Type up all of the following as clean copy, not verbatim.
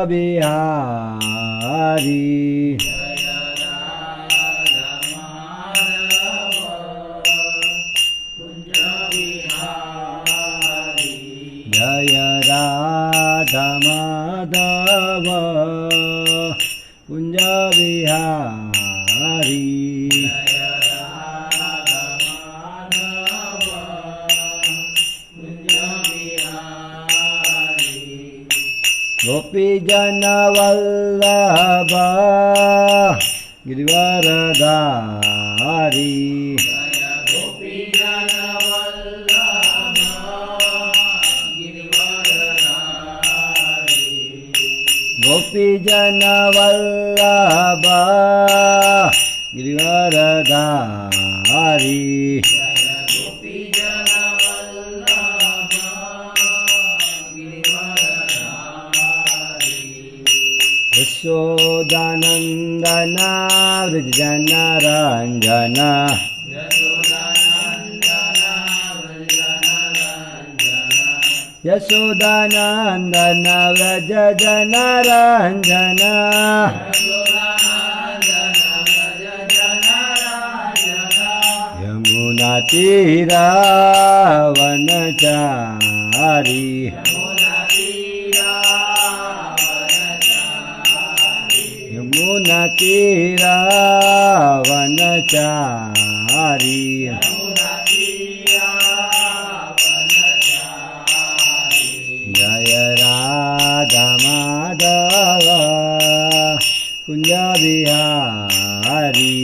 बिहारी जय राधा माधव कुंज बिहारी गोपीजन वल्लभ गिरिवरधारी गोपीजन वल्लभ गिरिवरधारी यशोदानंदन व्रजनरंजन यशोदानंदन व्रजनरंजन यमुना तीरा वनचारी यमुना तीरा वनचारी जय राधा माधव कुंज बिहारी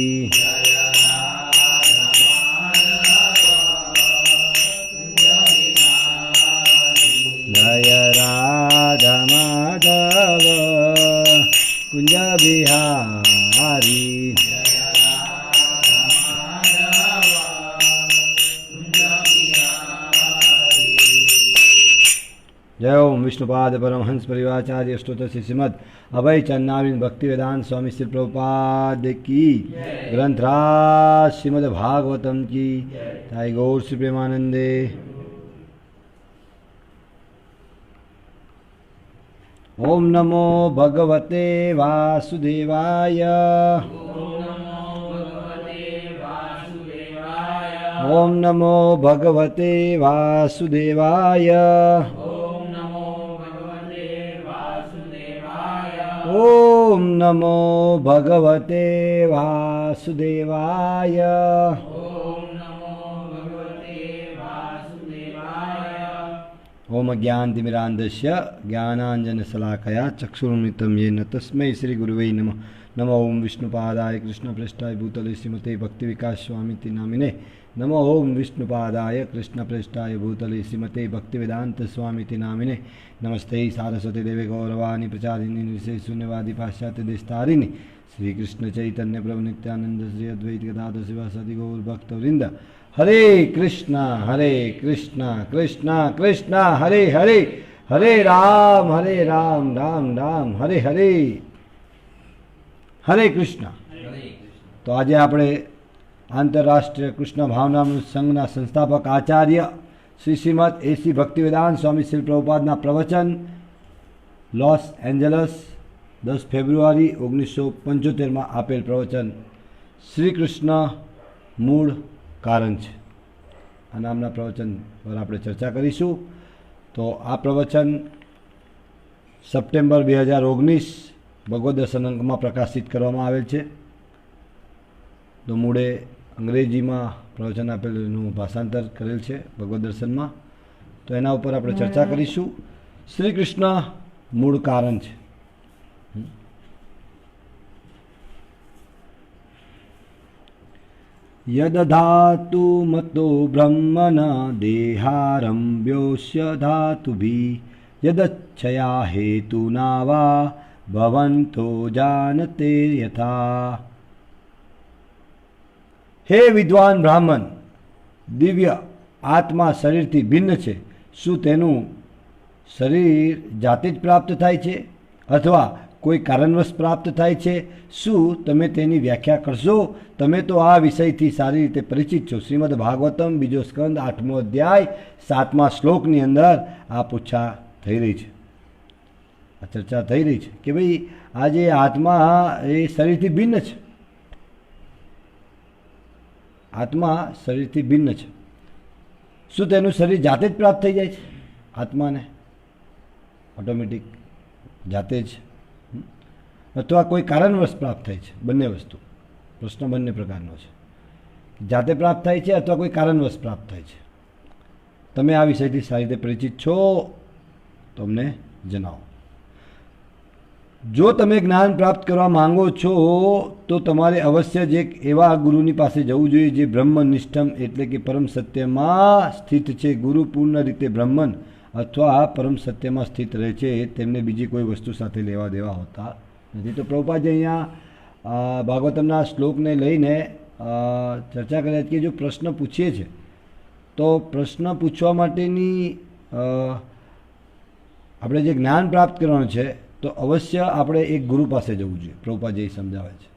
जय राधा माधव कुंज बिहारी जय ओम विष्णुपाद परमहंस परिवाचार्य स्तोत्र श्रीमद अभय चन्नाविन भक्ति वेदांत स्वामी श्री प्रभुपाद की ग्रंथराज श्रीमद भागवतम की ताई गौर श्री प्रेमानंदे। ओम नमो भगवते वासुदेवाय ओम नमो भगवते वासुदेवाय ओम नमो भगवते वासुदेवाय ओम ज्ञानतिमिरान्धस्य ज्ञानाञ्जनशलाकया चक्षुरुन्मिलितं येन तस्मै श्रीगुरुवे नमः। नमो ओम विष्णुपादाय कृष्णप्रेष्ठाय भूतले श्रीमते भक्तिविकासस्वामिति नामिने नमो ओम विष्णुपादाय कृष्णप्रेष्ठाय भूतले श्रीमते भक्तिवेदान्तस्वामिति नामिने नमस्ते सारस्वती देवे गौरवाणी प्रचारिणी निर्विशेष शून्यवादी पाश्चात्य देशतारिणी श्री कृष्ण चैतन्य प्रभु नित्यानंद श्री अद्वैत गदाधर शिवासादि गौर भक्तवृंद हरे कृष्णा कृष्ण कृष्ण हरे हरे हरे राम राम राम हरे हरे हरे कृष्ण। तो आज આપણે आंतरराष्ट्रीय कृष्ण भावनामृत संघના संस्थापक आचार्य श्री श्रीमद एसी भक्तिवेदांत स्वामी श्री प्रभुपादના प्रवचन लॉस एंजलस 10 फेब्रुआरी 1975 में आपेल प्रवचन श्री कृष्ण मूળ कारण है आ नामना प्रवचन पर आप चर्चा करीशू। तो आ प्रवचन सप्टेम्बर 2019 भगवत दर्शन अंक में प्रकाशित करवामां आवेल छे। तो मूळे अंग्रेजी में प्रवचन आपेलू भाषांतर करेल है भगवत दर्शन में। तो एना उपर आप चर्चा करीशू। श्री कृष्ण मूळ कारण है। यदधातु मतो ब्रह्मण देहारम्भ्योऽस्य धातुभिः यदच्छया हेतुना वा भवन्तो जानते यथा। हे विद्वान ब्राह्मण, दिव्य आत्मा शरीर थी भिन्न है। शू तेनु शरीर जाते ज प्राप्त थाय छे अथवा कोई कारणवश प्राप्त थाय छे? शू तमे तेनी व्याख्या करशो? तमे तो आ विषय थी सारी रीते परिचित छो। श्रीमद भागवतम बीजो स्कंद 8मो अध्याय 7मा श्लोकनी अंदर आ पूछा थई रही है। આ ચર્ચા થઈ રહી છે કે ભાઈ આ જે આત્મા એ શરીરથી ભિન્ન છે, આત્મા શરીરથી ભિન્ન છે. શું તેનું શરીર જાતે જ પ્રાપ્ત થઈ જાય છે આત્માને ઓટોમેટિક જાતે જ, અથવા કોઈ કારણવશ પ્રાપ્ત થાય છે? બંને વસ્તુ, પ્રશ્ન બંને પ્રકારનો છે. જાતે પ્રાપ્ત થાય છે અથવા કોઈ કારણવશ પ્રાપ્ત થાય છે. તમે આ વિષયથી સારી રીતે પરિચિત છો તો અમને જણાવો. જો તમે જ્ઞાન પ્રાપ્ત કરવા માંગો છો તો તમારે અવશ્ય જ એક એવા ગુરુની પાસે જવું જોઈએ જે બ્રહ્મનિષ્ઠમ એટલે કે પરમ સત્યમાં સ્થિત છે. ગુરુ પૂર્ણ રીતે બ્રહ્મન અથવા પરમ સત્યમાં સ્થિત રહે છે, તેમને બીજી કોઈ વસ્તુ સાથે લેવા દેવા હોતા નથી. તો પ્રભુપાદજી અહીંયા ભાગવતમના શ્લોકને લઈને ચર્ચા કર્યા કે જો પ્રશ્ન પૂછીએ છીએ તો પ્રશ્ન પૂછવા માટેની આપણે જે જ્ઞાન પ્રાપ્ત કરવાનું છે તો અવશ્ય આપણે એક ગુરુ પાસે જવું જોઈએ. પ્રભુપાદજી સમજાવે છે,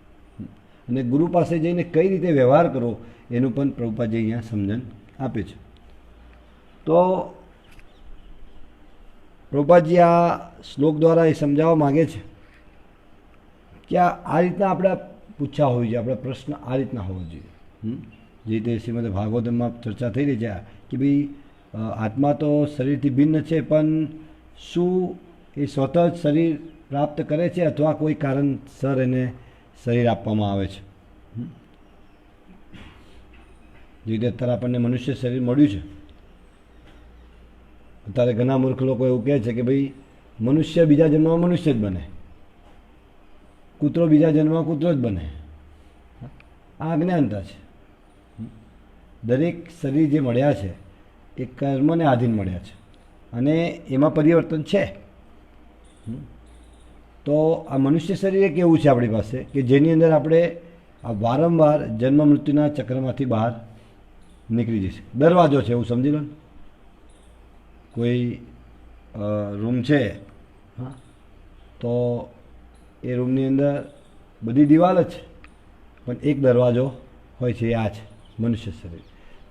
અને ગુરુ પાસે જઈને કઈ રીતે વ્યવહાર કરવો એનું પણ પ્રભુપાદજી અહીંયા સમજણ આપે છે. તો પ્રભુપાદજી આ શ્લોક દ્વારા એ સમજાવવા માગે છે કે આ રીતના આપણે પૂછ્યા હોવી જોઈએ, આપણા પ્રશ્ન આ રીતના હોવો જોઈએ. જે રીતે શ્રીમદ ભાગવતમાં ચર્ચા થઈ રહી છે કે ભાઈ આત્મા તો શરીરથી ભિન્ન છે, પણ શું એ સ્વતઃ જ શરીર પ્રાપ્ત કરે છે અથવા કોઈ કારણસર એને શરીર આપવામાં આવે છે? જે રીતે અત્યારે આપણને મનુષ્ય શરીર મળ્યું છે, અત્યારે ઘણા મૂર્ખ લોકો એવું કહે છે કે ભાઈ મનુષ્ય બીજા જન્મમાં મનુષ્ય જ બને, કૂતરો બીજા જન્મમાં કૂતરો જ બને. આ અજ્ઞાનતા છે. દરેક શરીર જે મળ્યા છે એ કર્મને આધીન મળ્યા છે અને એમાં પરિવર્તન છે. તો આ મનુષ્ય શરીર એક એવું છે આપણી પાસે કે જેની અંદર આપણે આ વારંવાર જન્મ મૃત્યુના ચક્રમાંથી બહાર નીકળી જશે. દરવાજો છે એવું સમજી લો ને. કોઈ રૂમ છે, હા, તો એ રૂમની અંદર બધી દિવાલ જ છે, પણ એક દરવાજો હોય છે, એ આ છે મનુષ્ય શરીર,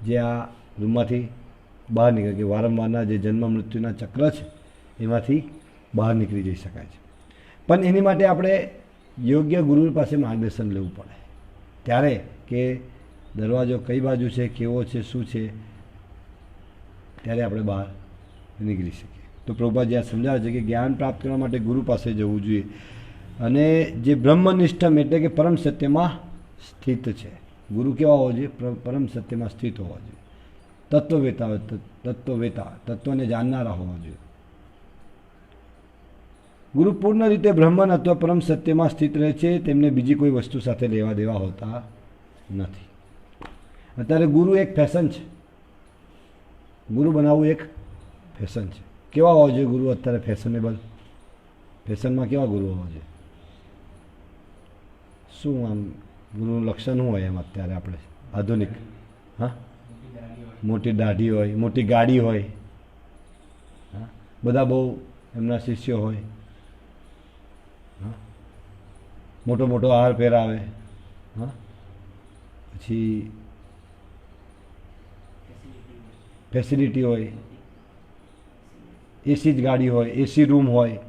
જે આ રૂમમાંથી બહાર નીકળે કે વારંવારના જે જન્મ મૃત્યુના ચક્ર છે એમાંથી બહાર નીકળી જઈ શકાય છે. પણ એની માટે આપણે યોગ્ય ગુરુ પાસે માર્ગદર્શન લેવું પડે, ત્યારે કે દરવાજો કઈ બાજુ છે, કેવો છે, શું છે, ત્યારે આપણે બહાર નીકળી શકીએ. તો પ્રભુપાદજી આ સમજાવે છે કે જ્ઞાન પ્રાપ્ત કરવા માટે ગુરુ પાસે જવું જોઈએ, અને જે બ્રહ્મનિષ્ઠમ એટલે કે પરમ સત્યમાં સ્થિત છે. ગુરુ કેવા હોવા જોઈએ? પરમ સત્યમાં સ્થિત હોવા જોઈએ. તત્વવેતા, તત્વને જાણનારા હોવા જોઈએ. ગુરુ પૂર્ણ રીતે બ્રહ્મન અથવા પરમ સત્યમાં સ્થિત રહે છે, તેમને બીજી કોઈ વસ્તુ સાથે લેવા દેવા હોતા નથી. અત્યારે ગુરુ એક ફેશન છે, ગુરુ બનાવવું એક ફેશન છે. કેવા હોવા જોઈએ ગુરુ અત્યારે ફેશનેબલ? ફેશનમાં કેવા ગુરુ હોવા જોઈએ? શું આમ ગુરુનું લક્ષણ શું હોય એમ અત્યારે આપણે આધુનિક? હા, મોટી દાઢી હોય, મોટી ગાડી હોય, હા, બધા બહુ એમના શિષ્યો હોય, હા, મોટો મોટો હાર પહેરાવે, હા, પછી ફેસિલિટી હોય, એસી જ ગાડી હોય, એસી રૂમ હોય,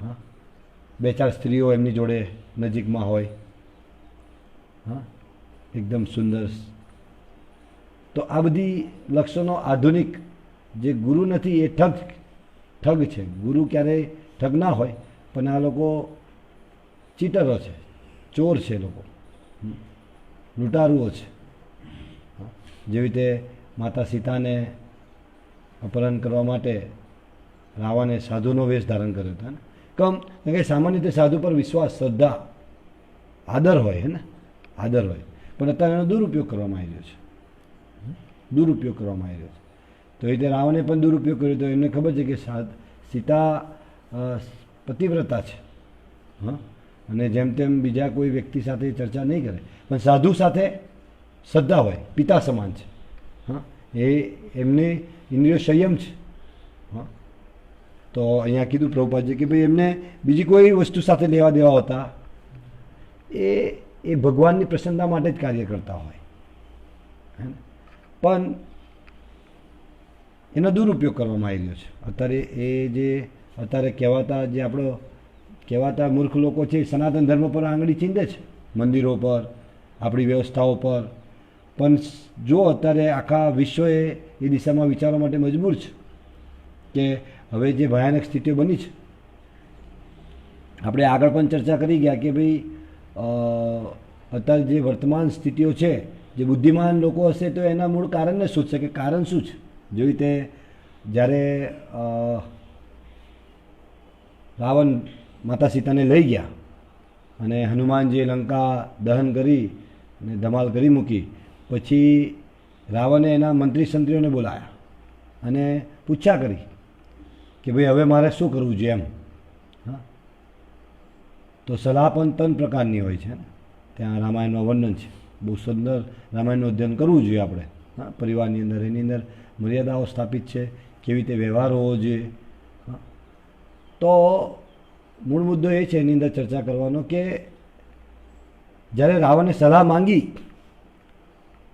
હા, બે ચાર સ્ત્રીઓ એમની જોડે નજીકમાં હોય, હા, એકદમ સુંદર. તો આ બધી લક્ષણો આધુનિક જે ગુરુ નથી એ ઠગ છે. ગુરુ ક્યારેય ઠગ ના હોય, પણ આ લોકો ચીટરો છે, ચોર છે, લોકો લૂંટારુઓ છે. જેવી રીતે માતા સીતાને અપહરણ કરવા માટે રાવણે સાધુનો વેશ ધારણ કર્યો હતો ને. કારણ કે સામાન્ય રીતે સાધુ પર વિશ્વાસ, શ્રદ્ધા, આદર હોય, હે ને, આદર હોય, પણ અત્યારે એનો દુરુપયોગ કરવામાં આવી રહ્યો છે. દુરુપયોગ કરવામાં આવી રહ્યો છે. તો એ રીતે રાવણે પણ દુરુપયોગ કર્યો. તો એમને ખબર છે કે સીતા પતિવ્રતા છે, હા, અને જેમ તેમ બીજા કોઈ વ્યક્તિ સાથે ચર્ચા નહીં કરે, પણ સાધુ સાથે શ્રદ્ધા હોય, પિતા સમાન છે, હા, એ એમને ઇન્દ્રિય સંયમ છે, હા. તો અહીંયા કીધું પ્રભુપાદજી કે ભાઈ એમને બીજી કોઈ વસ્તુ સાથે લેવા દેવા હોતા, એ ભગવાનની પ્રસન્નતા માટે જ કાર્ય કરતા હોય, પણ એનો દુરુપયોગ કરવામાં આવી રહ્યો છે. અત્યારે એ જે અત્યારે કહેવાતા જે આપણો કહેવાતા મૂર્ખ લોકો છે સનાતન ધર્મ પર આંગળી ચીંધે છે, મંદિરો પર, આપણી વ્યવસ્થાઓ પર. પણ જો અત્યારે આખા વિશ્વ એ દિશામાં વિચારવા માટે મજબૂર છે કે હવે જે ભયાનક સ્થિતિઓ બની છે, આપણે આગળ પણ ચર્ચા કરી ગયા કે ભાઈ અત્યારે જે વર્તમાન સ્થિતિઓ છે, જે બુદ્ધિમાન લોકો હશે તો એના મૂળ કારણને શોધશે કે કારણ શું છે. જેવી રીતે જ્યારે રાવણ માતા સીતાને લઈ ગયા અને હનુમાનજીએ લંકા દહન કરી અને ધમાલ કરી મૂકી, પછી રાવણે એના મંત્રી સંત્રીઓને બોલાયા અને પૂછ્યા કરી કે ભાઈ હવે મારે શું કરવું જોઈએ એમ. હા, તો સલાહ પણ 3 પ્રકારની હોય છે. ત્યાં રામાયણનું વર્ણન છે, બહુ સુંદર. રામાયણનું અધ્યયન કરવું જોઈએ આપણે. હા, પરિવારની અંદર એની અંદર મર્યાદાઓ સ્થાપિત છે, કેવી રીતે વ્યવહાર હોવો જોઈએ. હા, તો મૂળ મુદ્દો એ છે એની અંદર ચર્ચા કરવાનો કે જ્યારે રાવણે સલાહ માંગી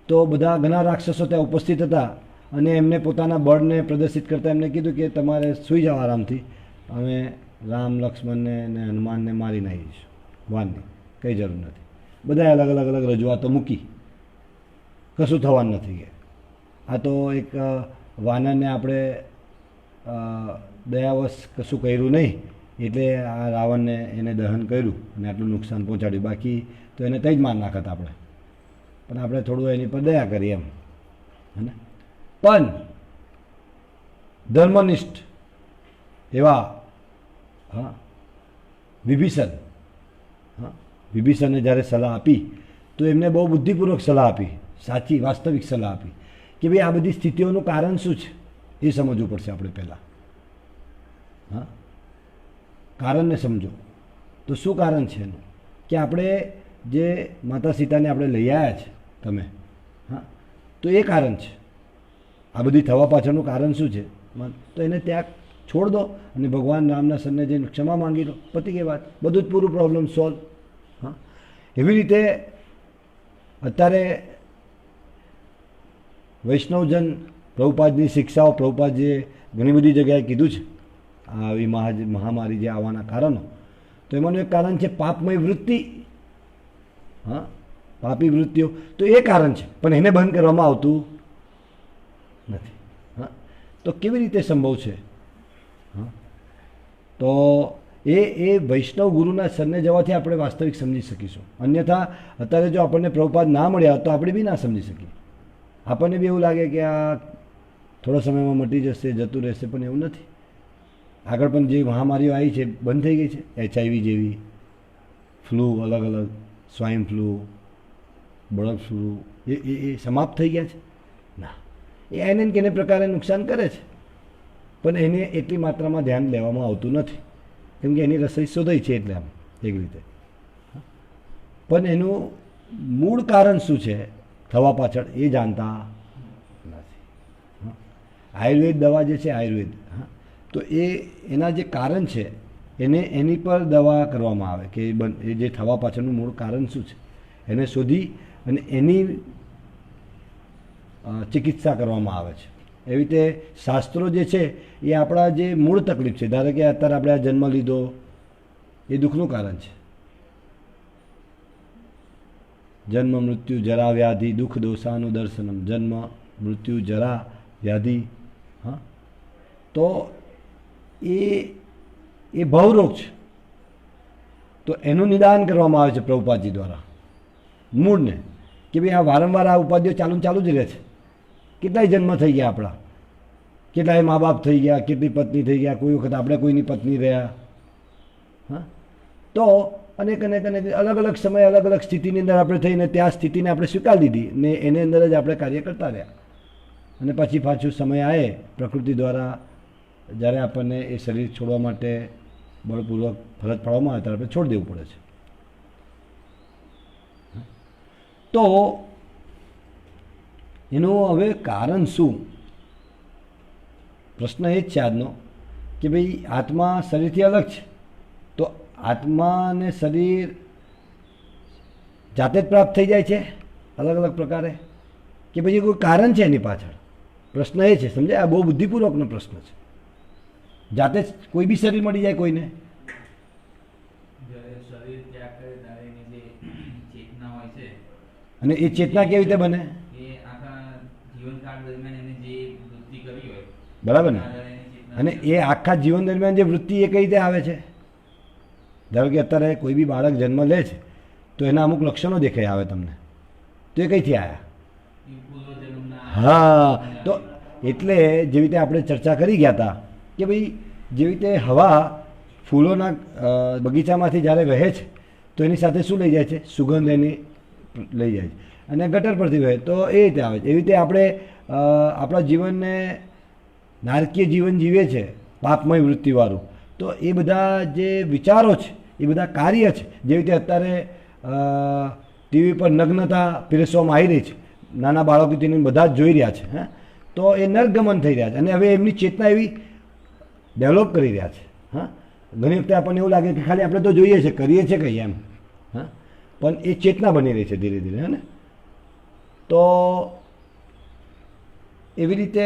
તો બધા ઘણા રાક્ષસો ત્યાં ઉપસ્થિત હતા અને એમને પોતાના બળને પ્રદર્શિત કરતા એમને કીધું કે તમારે સૂઈ જાઓ આરામથી, અમે રામ લક્ષ્મણને અને હનુમાનને મારી નાખીશું, વાનની કંઈ જરૂર નથી. બધાએ અલગ અલગ અલગ રજૂઆતો મૂકી, કશું થવાનું નથી કે આ તો એક વાનરને આપણે દયાવશ કશું કર્યું નહીં એટલે આ રાવણને એને દહન કર્યું અને આટલું નુકસાન પહોંચાડ્યું, બાકી તો એને કંઈ જ માર નાખત આપણે, પણ આપણે થોડું એની પર દયા કરી એમ. હે, પણ ધર્મનિષ્ઠ એવા હા વિભીષણ, હા વિભીષણે જ્યારે સલાહ આપી તો એમને બહુ બુદ્ધિપૂર્વક સલાહ આપી, સાચી વાસ્તવિક સલાહ આપી કે ભાઈ આ બધી સ્થિતિઓનું કારણ શું છે એ સમજવું પડશે આપણે પહેલાં. હા, કારણને સમજો. તો શું કારણ છે એનું કે આપણે જે માતા સીતાને આપણે લઈ આવ્યા છે તમે, હા તો એ કારણ છે. આ બધી થવા પાછળનું કારણ શું છે તો એને ત્યાં છોડ દો અને ભગવાન રામના સરને જઈને ક્ષમા માંગી લો, પતી ગઈ વાત, બધું જ પૂરું, પ્રોબ્લેમ સોલ્વ. હા, એવી રીતે અત્યારે વૈષ્ણવજન પ્રભુપાદની શિક્ષાઓ, પ્રભુપાદજીએ ઘણી બધી જગ્યાએ કીધું છે આવી મહામારી જે આવવાના કારણો, તો એમાંનું એક કારણ છે પાપમય વૃત્તિ. હા, પાપી વૃત્તિઓ તો એ કારણ છે, પણ એને બંધ કરવામાં આવતું નથી. હા, તો કેવી રીતે સંભવ છે? હા, તો એ વૈષ્ણવ ગુરુના સરને જવાથી આપણે વાસ્તવિક સમજી શકીશું. અન્યથા અત્યારે જો આપણને પ્રભુપાદ ના મળ્યા તો આપણે બી ના સમજી શકીએ. આપણને બી એવું લાગે કે આ થોડા સમયમાં મટી જશે, જતું રહેશે, પણ એવું નથી. આગળ પણ જે મહામારીઓ આવી છે બંધ થઈ ગઈ છે, HIV જેવી, ફ્લૂ અલગ અલગ, સ્વાઇન ફ્લૂ, બર્ડ ફ્લૂ, એ સમાપ્ત થઈ ગયા છે ના. એ એને કેને પ્રકારે નુકસાન કરે છે, પણ એને એટલી માત્રામાં ધ્યાન લેવામાં આવતું નથી, કેમ કે એની રસોઈ શોધાઈ છે એટલે આમ એક રીતે. પણ એનું મૂળ કારણ શું છે થવા પાછળ એ જાણતા નથી. આયુર્વેદ દવા જે છે, આયુર્વેદ, હા તો એના જે કારણ છે એની પર દવા કરવામાં આવે કે એ જે થવા પાછળનું મૂળ કારણ શું છે એને શોધી અને એની ચિકિત્સા કરવામાં આવે છે. એવી રીતે શાસ્ત્રો જે છે એ આપણા જે મૂળ તકલીફ છે, ધારો કે અત્યારે આપણે આ જન્મ લીધો એ દુઃખનું કારણ છે. જન્મ મૃત્યુ જરા વ્યાધિ દુઃખ દોષાનું દર્શનમ, જન્મ મૃત્યુ જરા વ્યાધિ. હા, તો એ ભવરોગ છે, તો એનું નિદાન કરવામાં આવે છે પ્રભુપાદજી દ્વારા મૂળને, કે ભાઈ આ વારંવાર આ ઉપાધિઓ ચાલુ જ રહે છે. કેટલાય જન્મ થઈ ગયા આપણા, કેટલાય મા બાપ થઈ ગયા, કેટલી પત્ની થઈ ગયા, કોઈ વખત આપણે કોઈની પત્ની રહ્યા. હા, તો અનેક અલગ અલગ સમય અલગ અલગ સ્થિતિની અંદર આપણે થઈને ત્યાં સ્થિતિને આપણે સ્વીકારી લીધી ને એની અંદર જ આપણે કાર્ય કરતા રહ્યા. અને પછી પાછું સમય આવે પ્રકૃતિ દ્વારા જ્યારે આપણને એ શરીર છોડવા માટે બળપૂર્વક ફરજ પાડવામાં આવે ત્યારે આપણે છોડી દેવું પડે છે. તો એનું હવે કારણ શું? પ્રશ્ન એ જ છે આજનો કે ભાઈ આત્મા શરીરથી અલગ છે, તો આત્મા અને શરીર જાતે જ પ્રાપ્ત થઈ જાય છે અલગ અલગ પ્રકારે, કે પછી કોઈ કારણ છે એની પાછળ? પ્રશ્ન એ છે, સમજાય? આ બહુ બુદ્ધિપૂર્વકનો પ્રશ્ન છે. જાતે જ કોઈ બી શરીર મળી જાય કોઈને? જ્યારે શરીર ત્યાગ કરે ત્યારે એની જે ચેતના હોય છે, અને એ ચેતના કેવી રીતે બને? એ આખા જીવનકાળ દરમિયાન એને જે વૃત્તિ કરી હોય, બરાબર ને? આધારે એની ચેતના અને એ આખા જીવન દરમિયાન જે વૃત્તિ એ કઈ રીતે આવે છે? ધારો કે અત્યારે કોઈ બી બાળક જન્મ લે છે તો એના અમુક લક્ષણો દેખાઈ આવે તમને, તો એ કઈથી આવ્યા? એ પૂર્વજન્મના હા, તો એટલે જેવી રીતે આપણે ચર્ચા કરી ગયા હતા કે ભાઈ જેવી રીતે હવા ફૂલોના બગીચામાંથી જ્યારે વહે છે તો એની સાથે શું લઈ જાય છે? સુગંધ એની લઈ જાય છે, અને ગટર પરથી વહે તો એ રીતે આવે છે. એવી રીતે આપણે આપણા જીવનને નારકીય જીવન જીવે છે પાપમય વૃત્તિવાળું, તો એ બધા જે વિચારો છે એ બધા કાર્ય છે. જેવી રીતે અત્યારે ટીવી પર નગ્નતા પીરસવામાં આવી રહી છે, નાના બાળકોથી બધા જ જોઈ રહ્યા છે, હા, તો એ નરગમન થઈ રહ્યા છે અને હવે એમની ચેતના એવી ડેવલપ કરી રહ્યા છે. હા, ઘણી વખતે આપણને એવું લાગે કે ખાલી આપણે તો જોઈએ છે, કરીએ છીએ કંઈ એમ, હા, પણ એ ચેતના બની રહી છે ધીરે ધીરે, હે ને? તો એવી રીતે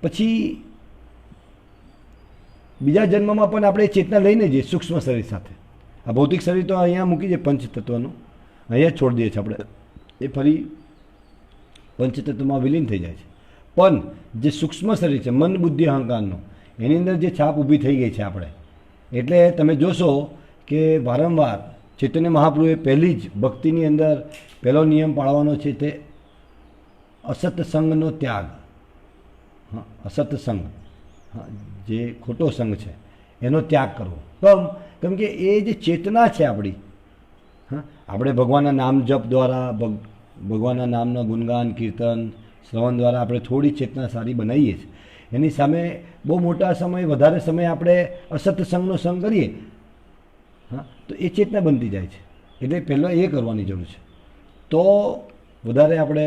પછી બીજા જન્મમાં પણ આપણે ચેતના લઈને જઈએ સૂક્ષ્મ શરીર સાથે. આ ભૌતિક શરીર તો અહીંયા મૂકી દઈએ પંચતત્વનું, અહીંયા છોડી દઈએ છીએ આપણે, એ ફરી પંચતત્વમાં વિલીન થઈ જાય છે. પણ જે સૂક્ષ્મ શરીર છે મન બુદ્ધિ અહંકારનું, એની અંદર જે છાપ ઊભી થઈ ગઈ છે આપણે, એટલે તમે જોશો કે વારંવાર ચૈતન્ય મહાપ્રભુએ પહેલી જ ભક્તિની અંદર પહેલો નિયમ પાળવાનો છે તે અસત સંગનો ત્યાગ. હા, અસત સંગ, હા, જે ખોટો સંગ છે એનો ત્યાગ કરવો. કેમ કે એ જે ચેતના છે આપણી, હા, આપણે ભગવાનના નામ જપ દ્વારા ભગવાનના નામના ગુણગાન કીર્તન શ્રવણ દ્વારા આપણે થોડી ચેતના સારી બનાવીએ છીએ. એની સામે બહુ મોટા સમય વધારે સમય આપણે અસત સંગનો સંગ કરીએ, હા, તો એ ચેતના બનતી જાય છે. એટલે પહેલાં એ કરવાની જરૂર છે, તો વધારે આપણે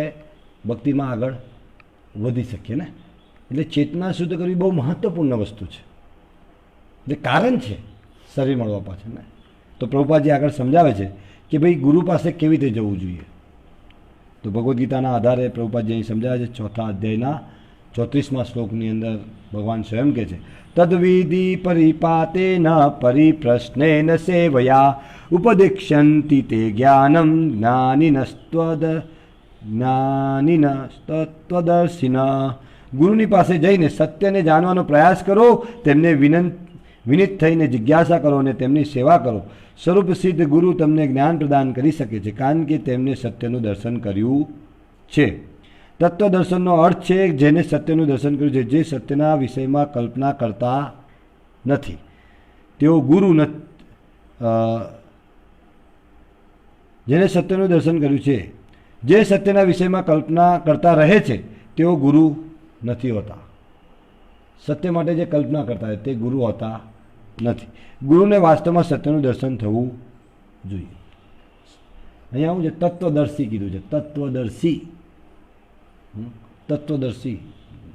ભક્તિમાં આગળ વધી શકીએ ને. એટલે ચેતના શુદ્ધ કરવી બહુ મહત્ત્વપૂર્ણ વસ્તુ છે, એટલે કારણ છે શરીર મળવા પાછળ ને. તો પ્રભુપાદજી આગળ સમજાવે છે કે ભાઈ ગુરુ પાસે કેવી રીતે જવું જોઈએ. તો ભગવદ્ ગીતાના આધારે પ્રભુપાદજી અહીં સમજાવે છે. 4થા અધ્યાયના 34મા શ્લોકની અંદર ભગવાન સ્વયં કહે છે, તદ્વિધિ પરિપાતે ન પરિપ્રશ્ને ન સેવયા ઉપદિક્ષંતિ તે જ્ઞાનમ જ્ઞાનિનસ્તત્વદર્શિન. ગુરુની પાસે જઈને સત્યને જાણવાનો પ્રયાસ કરો, તેમને વિનિત થઈને જિજ્ઞાસા કરો અને તેમની સેવા કરો. સ્વરૂપ સિદ્ધ ગુરુ તમને જ્ઞાન પ્રદાન કરી શકે છે, કારણ કે તેમને સત્યનું દર્શન કર્યું છે. તત્વદર્શનનો અર્થ છે જેને સત્યનું દર્શન કર્યું છે, જે સત્યના વિષયમાં કલ્પના કરતા નથી, તેઓ ગુરુ જેને સત્યનું દર્શન કર્યું છે, જે સત્યના વિષયમાં કલ્પના કરતા રહે છે તેઓ ગુરુ નથી હોતા. સત્ય માટે જે કલ્પના કરતા હોય તે ગુરુ હોતા નથી. ગુરુને વાસ્તવમાં સત્યનું દર્શન થવું જોઈએ. અહીંયા આવું છે તત્વદર્શી કીધું છે, તત્વદર્શી, તત્વદર્શી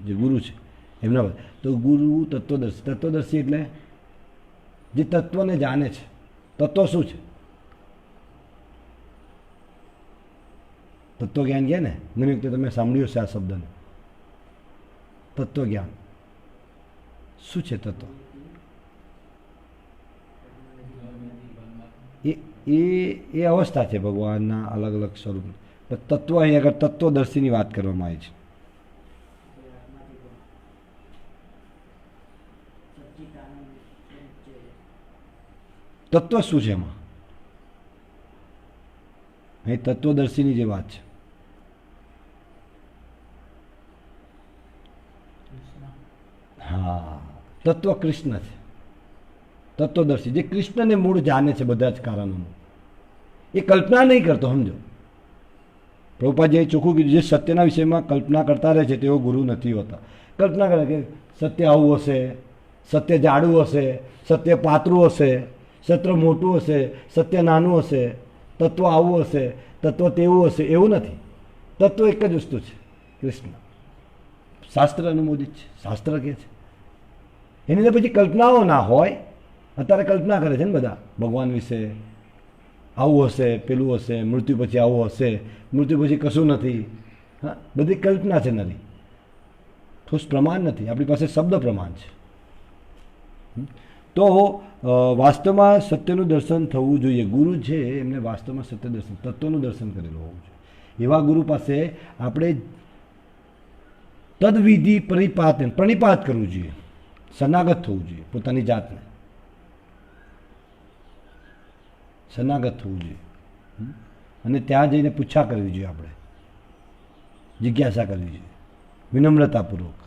જે ગુરુ છે એમના. તો ગુરુ તત્વદર્શી, તત્વદર્શી એટલે જે તત્વને જાણે છે. તત્વ શું છે? તત્વજ્ઞાન કહે ને, ઘણી વખતે તમે સાંભળ્યું છે આ શબ્દને, તત્વજ્ઞાન. શું છે તત્વ? એ અવસ્થા છે ભગવાનના અલગ અલગ સ્વરૂપ. તત્વ અહીં આગળ તત્વદર્શીની વાત કરવામાં આવી છે. તત્વ શું છે એમાં? અહીં તત્વદર્શીની જે વાત છે, હા, તત્વ કૃષ્ણ છે. તત્વદર્શી જે કૃષ્ણને મૂળ જાણે છે બધા જ કારણોનું, એ કલ્પના નહીં કરતો. સમજો, પ્રભુપાદજીએ ચોખ્ખું કીધું, જે સત્યના વિષયમાં કલ્પના કરતા રહે છે તેઓ ગુરુ નથી હોતા. કલ્પના કરે કે સત્ય આવું હશે, સત્ય જાડું હશે, સત્ય પાતળું હશે, સત્ય મોટું હશે, સત્ય નાનું હશે, તત્વ આવું હશે, તત્વ તેવું હશે. એવું નથી. તત્વ એક જ વસ્તુ છે, કૃષ્ણ. શાસ્ત્ર અનુમોદિત છે, શાસ્ત્ર કહે છે. એની અંદર પછી કલ્પનાઓ ના હોય. અત્યારે કલ્પના કરે છે ને બધા ભગવાન વિશે, આવું હશે, પેલું હશે, મૃત્યુ પછી આવું હશે, મૃત્યુ પછી કશું નથી. હા, બધી કલ્પના છે નરી. ઠોસ પ્રમાણ નથી, આપણી પાસે શબ્દ પ્રમાણ છે. તો વાસ્તવમાં સત્યનું દર્શન થવું જોઈએ. ગુરુ છે એમને વાસ્તવમાં સત્ય દર્શન, તત્વનું દર્શન કરેલું હોવું જોઈએ. એવા ગુરુ પાસે આપણે તદવિધિ પ્રણિપાત કરવું જોઈએ, શરણાગત થવું જોઈએ, પોતાની જાતને શરણાગત થવું જોઈએ. અને ત્યાં જઈને પૂછા કરવી જોઈએ, આપણે જિજ્ઞાસા કરવી જોઈએ વિનમ્રતાપૂર્વક.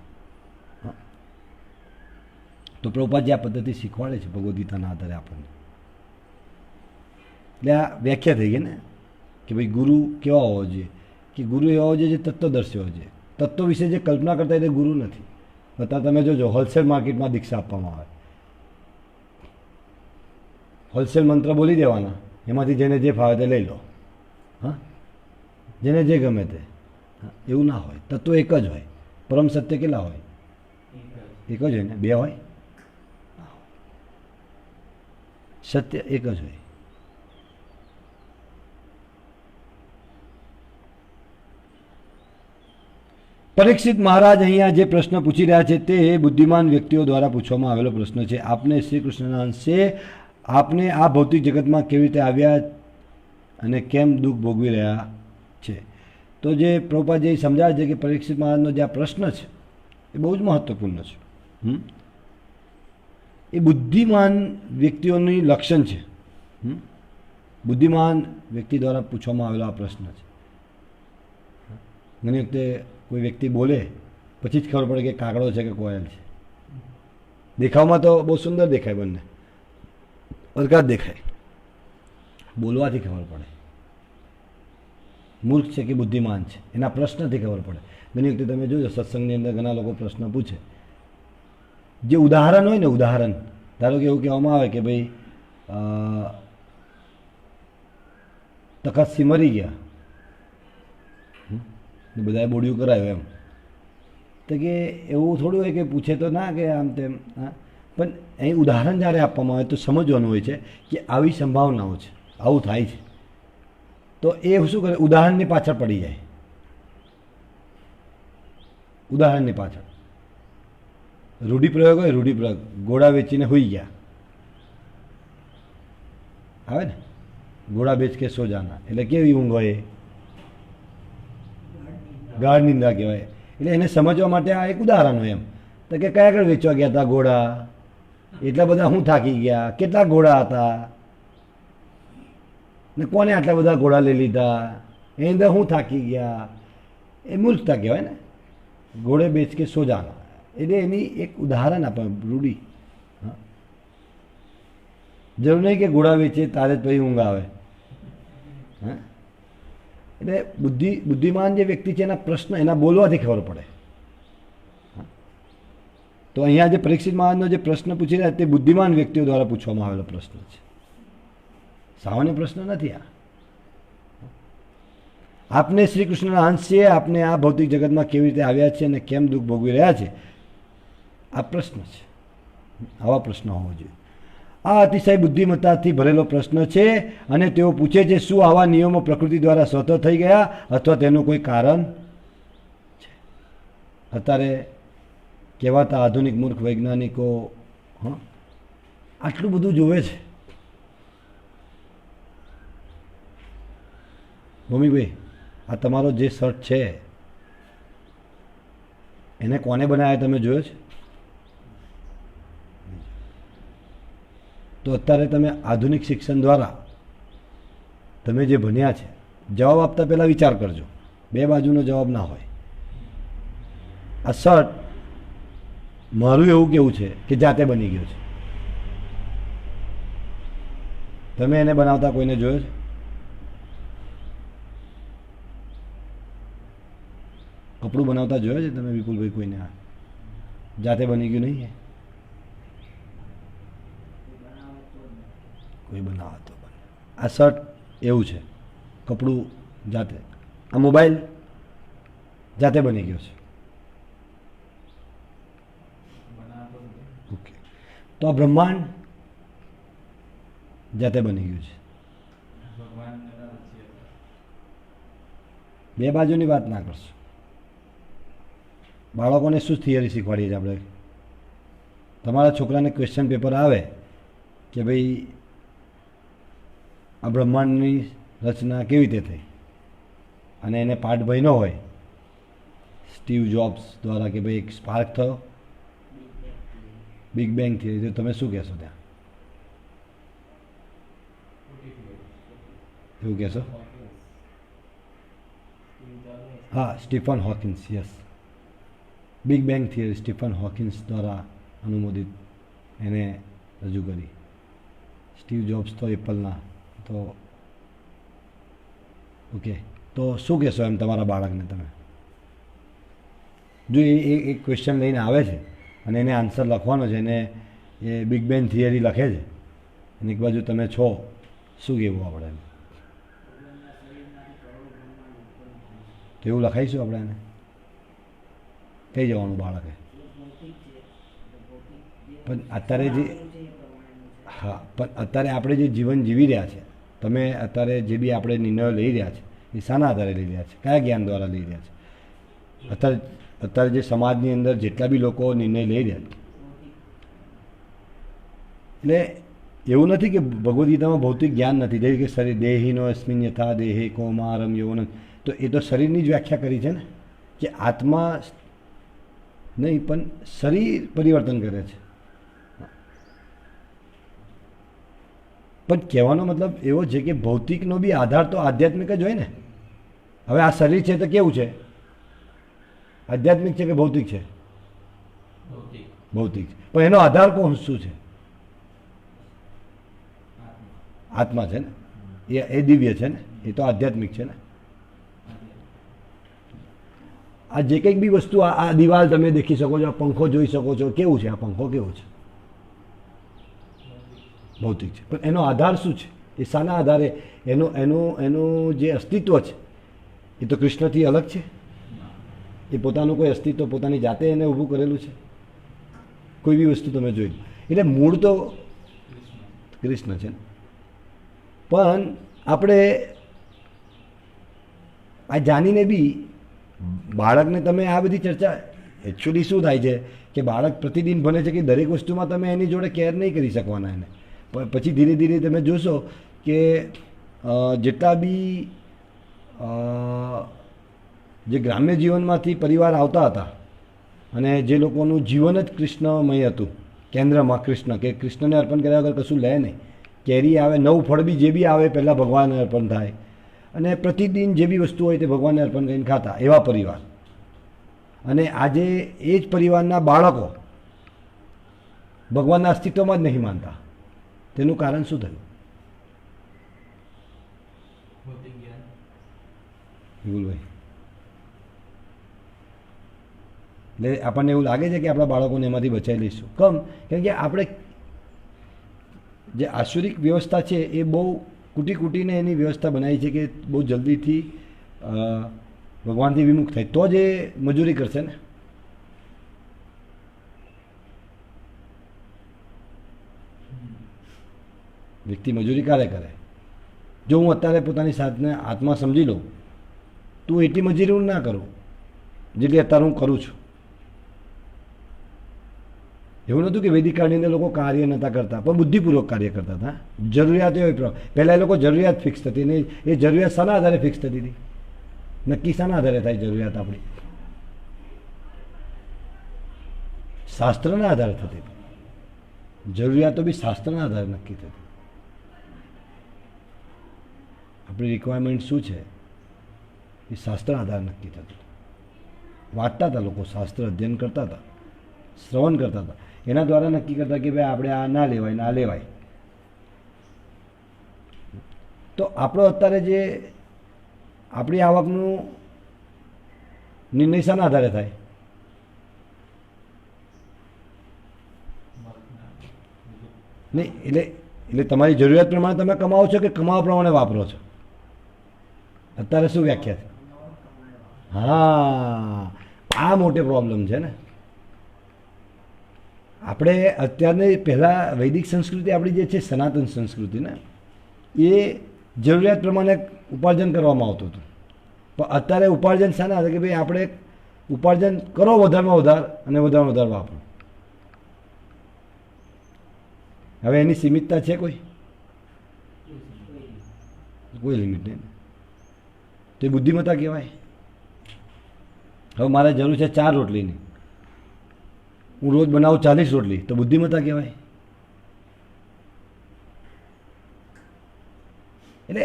તો પ્રભુપાદજી આ પદ્ધતિ શીખવાડે છે ભગવદ્ ગીતાના આધારે આપણને. એટલે આ વ્યાખ્યા થઈ ગઈ ને કે ભાઈ ગુરુ કેવા હોવો જોઈએ, કે ગુરુ એવા હોવો જોઈએ જે તત્વદર્શી હોવો જોઈએ. તત્વ વિશે જે કલ્પના કરતા હોય તે ગુરુ નથી. અત્યારે તમે જોજો હોલસેલ માર્કેટમાં દીક્ષા આપવામાં આવે, હોલસેલ મંત્ર બોલી દેવાના, એમાંથી જેને જે ફાવે તે લઈ લો. હા, જેને જે ગમે તે. એવું ના હોય, તત્વ એક જ હોય. પરમ સત્ય કેટલા હોય? એક જ હોય ને, બે હોય? સત્ય એક જ હોય. પરીક્ષિત મહારાજ અહીંયા જે પ્રશ્ન પૂછી રહ્યા છે તે બુદ્ધિમાન વ્યક્તિઓ દ્વારા પૂછવામાં આવેલો પ્રશ્ન છે. આપને શ્રી કૃષ્ણના અંશે આપને આ ભૌતિક જગતમાં કેવી રીતે આવ્યા અને કેમ દુઃખ ભોગવી રહ્યા છે. તો જે પ્રભુપાદજી સમજાવે છે કે પરીક્ષિત મહારાજનો જે આ પ્રશ્ન છે એ બહુ જ મહત્વપૂર્ણ છે. એ બુદ્ધિમાન વ્યક્તિઓનું લક્ષણ છે. બુદ્ધિમાન વ્યક્તિ દ્વારા પૂછવામાં આવેલો આ પ્રશ્ન છે. ઘણી વખતે કોઈ વ્યક્તિ બોલે પછી જ ખબર પડે કે કાગડો છે કે કોયલ છે. દેખાવમાં તો બહુ સુંદર દેખાય, બંને અલગા જ દેખાય, બોલવાથી ખબર પડે મૂર્ખ છે કે બુદ્ધિમાન છે, એના પ્રશ્નથી ખબર પડે. ઘણી વખતે તમે જોજો સત્સંગની અંદર ઘણા લોકો પ્રશ્ન પૂછે, જે ઉદાહરણ હોય ને, ઉદાહરણ ધારો કે એવું કહેવામાં આવે કે ભાઈ તખતસિંહ મરી ગયા, બધાએ બોડિયું કરાયું એમ, તો કે એવું થોડું હોય કે પૂછે તો ના કે આમ તેમ. હા, પણ અહીં ઉદાહરણ જ્યારે આપવામાં આવે તો સમજવાનું હોય છે કે આવી સંભાવનાઓ છે, આવું થાય છે. તો એ શું કરે, ઉદાહરણની પાછળ પડી જાય. ઉદાહરણની પાછળ રૂઢિપ્રયોગ હોય, રૂઢિપ્રયોગ, ઘોડા વેચીને હોઈ ગયા આવે ને, ઘોડા બેચ કે સો જાના, એટલે કેવી ઊંઘ હોય, ગાઢ નિંદ્રા કહેવાય. એટલે એને સમજવા માટે આ એક ઉદાહરણ હોય એમ. તો કે કયા આગળ વેચવા ગયા હતા ઘોડા, એટલા બધા હું થાકી ગયા, કેટલા ઘોડા હતા ને કોને આટલા બધા ઘોડા લઈ લીધા, એની અંદર હું થાકી ગયા, એ મૂર્ખતા કહેવાય ને. ઘોડે બેચ કે સો જાના, એટલે એની એક ઉદાહરણ આપે રૂઢી. હા, જરૂર નહીં કે ઘોડા વેચે તારે જ પછી ઊંઘ આવે. હા, એટલે બુદ્ધિમાન જે વ્યક્તિ છે એના પ્રશ્ન એના બોલવાથી ખબર પડે. તો અહીંયા જે પરીક્ષિત મહારાજનો જે પ્રશ્ન પૂછી રહ્યા તે બુદ્ધિમાન વ્યક્તિઓ દ્વારા પૂછવામાં આવેલો પ્રશ્ન છે, સામાન્ય પ્રશ્ન નથી આ. આપને શ્રી કૃષ્ણના અંશ છે, આપને આ ભૌતિક જગતમાં કેવી રીતે આવ્યા છે અને કેમ દુઃખ ભોગવી રહ્યા છે, આ પ્રશ્ન છે. આવા પ્રશ્ન હોવો જોઈએ. આ અતિશય બુદ્ધિમત્તાથી ભરેલો પ્રશ્ન છે અને તેઓ પૂછે છે શું આવા નિયમો પ્રકૃતિ દ્વારા સ્વતઃ થઈ ગયા અથવા તેનું કોઈ કારણ છે. અત્યારે કહેવાતા આધુનિક મૂર્ખ વૈજ્ઞાનિકો આટલું બધું જોવે છે. ભૂમિભાઈ, આ તમારો જે શર્ટ છે એને કોને બનાવ્યા તમે જોયો છે? તો અત્યારે તમે આધુનિક શિક્ષણ દ્વારા તમે જે ભણ્યા છે, જવાબ આપતા પહેલાં વિચાર કરજો. બે બાજુનો જવાબ ના હોય. આ શર્ટ મારું એવું કેવું છે કે જાતે બની ગયો છે. તમે એને બનાવતા કોઈને જોયો છે? કપડું બનાવતા જોયો છે તમે વિપુલભાઈ કોઈને? આ જાતે બની ગયું નહીં? કોઈ બનાવે તો બને. આ શર્ટ એવું છે, કપડું જાતે. આ મોબાઈલ જાતે બની ગયો છે. ઓકે, તો આ બ્રહ્માંડ જાતે બની ગયું છે. બે બાજુની વાત ના કરશો. બાળકોને શું થિયરી શીખવાડીએ છીએ આપણે? તમારા છોકરાને ક્વેશ્ચન પેપર આવે કે ભાઈ આ બ્રહ્માંડની રચના કેવી રીતે થઈ, અને એને પાઠ ભણ્યો હોય સ્ટીવ જોબ્સ દ્વારા કે ભાઈ એક સ્પાર્ક થયો, બિગ બેંગ થિયરી, તો તમે શું કહેશો ત્યાં? એવું કહેશો? હા, Stephen Hawkins, yes, big bang theory Stephen Hawkins દ્વારા અનુમોદિત એને રજૂ કરી. સ્ટીવ જોબ્સ તો એપલના. તો ઓકે, તો શું કહેશો એમ તમારા બાળકને તમે? જો એ ક્વેશ્ચન લઈને આવે છે અને એને આન્સર લખવાનો છે, અને એ બિગ બેંગ થિયરી લખે છે, અને એક બાજુ તમે છો, શું કહેવું આપણે એમ? તો એવું લખાઈશું આપણે એને? કઈ જવાનું બાળકે? પણ અત્યારે જે, હા, પણ અત્યારે આપણે જે જીવન જીવી રહ્યા છે, તમે અત્યારે જે બી આપણે નિર્ણયો લઈ રહ્યા છે એ શાના આધારે લઈ રહ્યા છે? કયા જ્ઞાન દ્વારા લઈ રહ્યા છે? અત્યારે જે સમાજની અંદર જેટલા બી લોકો નિર્ણય લઈ રહ્યા છે, એટલે એવું નથી કે ભગવદ્ ગીતામાં ભૌતિક જ્ઞાન નથી. જેવી કે શરીર દેહીનો અસ્મિન યથા દેહે કૌમારમ યૌવનમ, તો એ તો શરીરની જ વ્યાખ્યા કરી છે ને, કે આત્મા નહીં પણ શરીર પરિવર્તન કરે છે. પણ કહેવાનો મતલબ એવો છે કે ભૌતિકનો બી આધાર તો આધ્યાત્મિક જ હોય ને. હવે આ શરીર છે તો કેવું છે? આધ્યાત્મિક છે કે ભૌતિક છે? ભૌતિક છે. પણ એનો આધાર કોણ શું છે? આત્મા છે ને, એ દિવ્ય છે ને, એ તો આધ્યાત્મિક છે ને. આ જે કંઈક બી વસ્તુ, આ દિવાલ તમે દેખી શકો છો, આ પંખો જોઈ શકો છો, કેવું છે? આ પંખો કેવો છે? ભૌતિક છે. પણ એનો આધાર શું છે? એ શાના આધારે? એનું જે અસ્તિત્વ છે એ તો કૃષ્ણથી અલગ છે. એ પોતાનું કોઈ અસ્તિત્વ પોતાની જાતે એને ઊભું કરેલું છે. કોઈ બી વસ્તુ તમે જોઈ, એટલે મૂળ તો કૃષ્ણ છે ને. પણ આપણે આ જાણીને બી બાળકને તમે આ બધી ચર્ચા, એકચ્યુઅલી શું થાય છે કે બાળક પ્રતિદિન ભણે છે કે દરેક વસ્તુમાં તમે એની જોડે કેર નહીં કરી શકવાના એને. પછી ધીરે ધીરે તમે જોશો કે જેટલા બી જે ગ્રામ્ય જીવનમાંથી પરિવાર આવતા હતા અને જે લોકોનું જીવન જ કૃષ્ણમય હતું, કેન્દ્રમાં કૃષ્ણ, કે કૃષ્ણને અર્પણ કર્યા વગર કશું લે નહીં. કેરી આવે, નવું ફળ બી જે બી આવે પહેલાં ભગવાનને અર્પણ થાય, અને પ્રતિદિન જે બી વસ્તુ હોય તે ભગવાનને અર્પણ કરીને ખાતા, એવા પરિવાર. અને આજે એ જ પરિવારના બાળકો ભગવાનના અસ્તિત્વમાં જ નહીં માનતા. તેનું કારણ શું થયું? વિપુલભાઈ, એટલે આપણને એવું લાગે છે કે આપણા બાળકોને એમાંથી બચાવી લઈશું. કેમ કે આપણે જે આસુરિક વ્યવસ્થા છે એ બહુ કૂટીને એની વ્યવસ્થા બનાવી છે કે બહુ જલ્દીથી ભગવાનથી વિમુખ થાય તો જ એ મજૂરી કરશે ને. વ્યક્તિ મજૂરી ક્યારે કરે? જો હું અત્યારે પોતાની સાથને આત્મા સમજી લઉં તો એટલી મજૂરી હું ના કરું જેટલી અત્યારે હું કરું છું. એવું નહોતું કે વૈદિક કાળની અંદર લોકો કાર્ય નહોતા કરતા, પણ બુદ્ધિપૂર્વક કાર્ય કરતા હતા. જરૂરિયાત એવી, પહેલાં એ લોકો જરૂરિયાત ફિક્સ થતી, ને એ જરૂરિયાત શાના આધારે ફિક્સ થતી હતી? નક્કી શાના આધારે થાય જરૂરિયાત આપણી? શાસ્ત્રના આધારે થતી હતી. જરૂરિયાતો બી શાસ્ત્રના આધારે નક્કી થતી. આપણી રિક્વાયરમેન્ટ શું છે એ શાસ્ત્ર આધારે નક્કી થતું. વાંચતા હતા લોકો, શાસ્ત્ર અધ્યયન કરતા હતા, શ્રવણ કરતા હતા, એના દ્વારા નક્કી કરતા કે ભાઈ આપણે આ ના લેવાય ને આ લેવાય. તો આપણો અત્યારે જે આપણી આવકનું નિર્ણય શાના આધારે થાય? નહીં, એટલે તમારી જરૂરિયાત પ્રમાણે તમે કમાવો છો કે કમાવા પ્રમાણે વાપરો છો? અત્યારે શું વ્યાખ્યા છે? હા, આ મોટો પ્રોબ્લેમ છે ને. આપણે અત્યારની પહેલાં વૈદિક સંસ્કૃતિ આપણી જે છે સનાતન સંસ્કૃતિ ને, એ જરૂરિયાત પ્રમાણે ઉપાર્જન કરવામાં આવતું હતું. પણ અત્યારે ઉપાર્જન શાના હતા કે ભાઈ આપણે ઉપાર્જન કરો વધારેમાં વધારે અને વધારેમાં વધારે વાપરો. હવે એની સીમિતતા છે કોઈ લિમિટ નહીં. તો એ બુદ્ધિમત્તા કહેવાય. હવે મારે જરૂર છે 4 રોટલીની, હું રોજ બનાવું 40 રોટલી, તો બુદ્ધિમત્તા કહેવાય. એટલે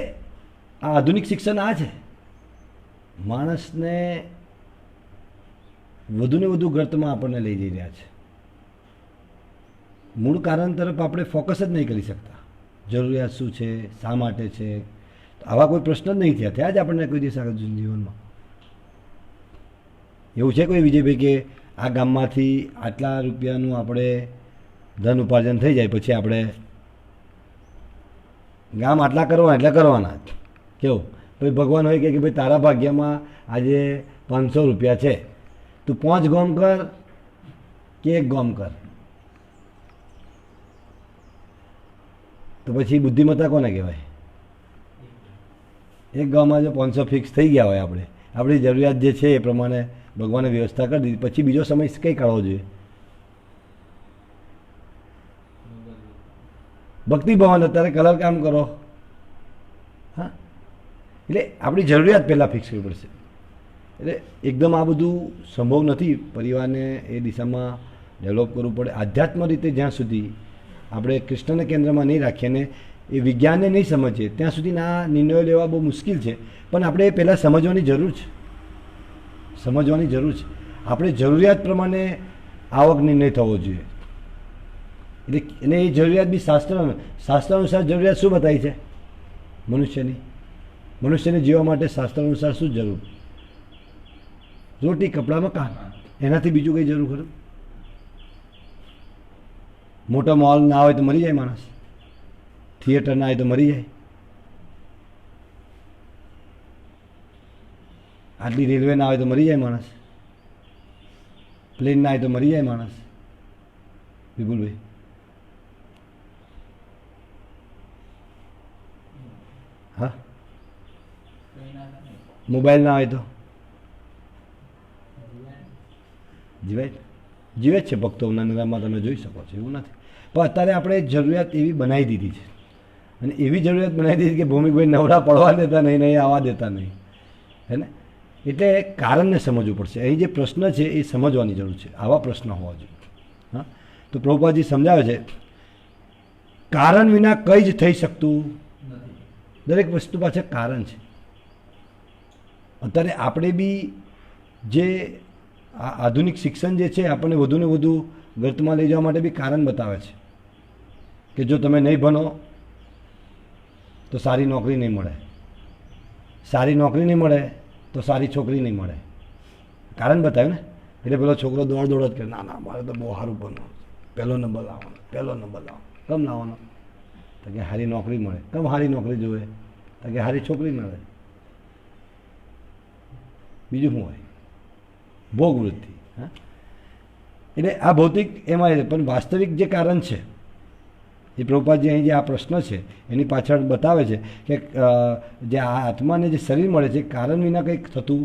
આ આધુનિક શિક્ષણ આ છે, માણસને વધુને વધુ ગર્તમાં આપણને લઈ જઈ રહ્યા છે. મૂળ કારણ તરફ આપણે ફોકસ જ નહીં કરી શકતા. જરૂરિયાત શું છે, શા માટે છે, આવા કોઈ પ્રશ્ન જ નહીં થયા જ આપણને કોઈ દિવસ આગળ જીવનમાં. એવું છે કોઈ વિજયભાઈ કે આ ગામમાંથી આટલા રૂપિયાનું આપણે ધન ઉપાર્જન થઈ જાય પછી આપણે ગામ આટલા કરવાના એટલે કરવાના કેવું? પછી ભગવાન હોય કે ભાઈ તારા ભાગ્યમાં આજે 500 રૂપિયા છે, તું 5 ગામ કર કે 1 ગામ કર. તો પછી બુદ્ધિમત્તા કોને કહેવાય? એક ગામમાં જો 500 ફિક્સ થઈ ગયા હોય, આપણી જરૂરિયાત જે છે એ પ્રમાણે ભગવાને વ્યવસ્થા કરી દીધી, પછી બીજો સમય કંઈ કાઢવો જોઈએ? ભક્તિ ભવન અત્યારે કલર કામ કરો. હા, એટલે આપણી જરૂરિયાત પહેલાં ફિક્સ કરવી પડશે. એટલે એકદમ આ બધું સંભવ નથી. પરિવારને એ દિશામાં ડેવલપ કરવું પડે. આધ્યાત્મ રીતે જ્યાં સુધી આપણે કૃષ્ણને કેન્દ્રમાં નહીં રાખીએ ને એ વિજ્ઞાનને નહીં સમજીએ ત્યાં સુધી આ નિર્ણયો લેવા બહુ મુશ્કેલ છે. પણ આપણે એ પહેલાં સમજવાની જરૂર છે. આપણે જરૂરિયાત પ્રમાણે આવક નિર્ણય થવો જોઈએ. એટલે અને એ જરૂરિયાત બી શાસ્ત્ર અનુસાર જરૂરિયાત શું બતાવી છે મનુષ્યને જીવવા માટે? શાસ્ત્ર અનુસાર શું જરૂર? રોટી, કપડાં, મકાન. એનાથી બીજું કંઈ જરૂર ખરું? મોટો મોલ ના હોય તો મરી જાય માણસ, થિયેટર ના હોય તો મરી જાય, આટલી રેલવે ના હોય તો મરી જાય માણસ, પ્લેન ના હોય તો મરી જાય માણસ. વિપુલભાઈ, હા, મોબાઈલ ના હોય તો જીવાય જ છે. ભક્તોના નિરામાં તમે જોઈ શકો છો, એવું નથી. પણ અત્યારે આપણે જરૂરિયાત એવી બનાવી દીધી છે, અને એવી જરૂરિયાત બનાવી દીધી કે ભૌમિકભાઈ નવરા પડવા દેતા નહીં, આવવા દેતા નહીં, હે ને? એટલે કારણને સમજવું પડશે. અહીં જે પ્રશ્ન છે એ સમજવાની જરૂર છે. આવા પ્રશ્ન હોવા જોઈએ. હા, તો પ્રભુપાદજી સમજાવે છે કારણ વિના કંઈ જ થઈ શકતું નથી. દરેક વસ્તુ પાછળ કારણ છે. અત્યારે આપણે બી જે આ આધુનિક શિક્ષણ જે છે આપણને વધુને વધુ ગર્તમાં લઈ જવા માટે બી કારણ બતાવે છે કે જો તમે નહીં ભણો તો સારી નોકરી નહીં મળે, સારી નોકરી નહીં મળે તો સારી છોકરી નહીં મળે. કારણ બતાવ્યું ને. એટલે પેલો છોકરો દોડ જ કરે, ના મારે તો બહુ સારું ભણવું, પહેલો નંબર લાવવાનો. કેમ લાવવાનો? તો કે સારી નોકરી મળે. કેમ સારી નોકરી જોવે? તો કે સારી છોકરી મળે. બીજું શું હોય? ભોગવૃત્તિ. હા, એટલે આ ભૌતિક એમાં પણ વાસ્તવિક જે કારણ છે એ પ્રભુપાદજી અહીં જે આ પ્રશ્ન છે એની પાછળ બતાવે છે કે જે આ આત્માને જે શરીર મળે છે કારણ વિના કંઈક થતું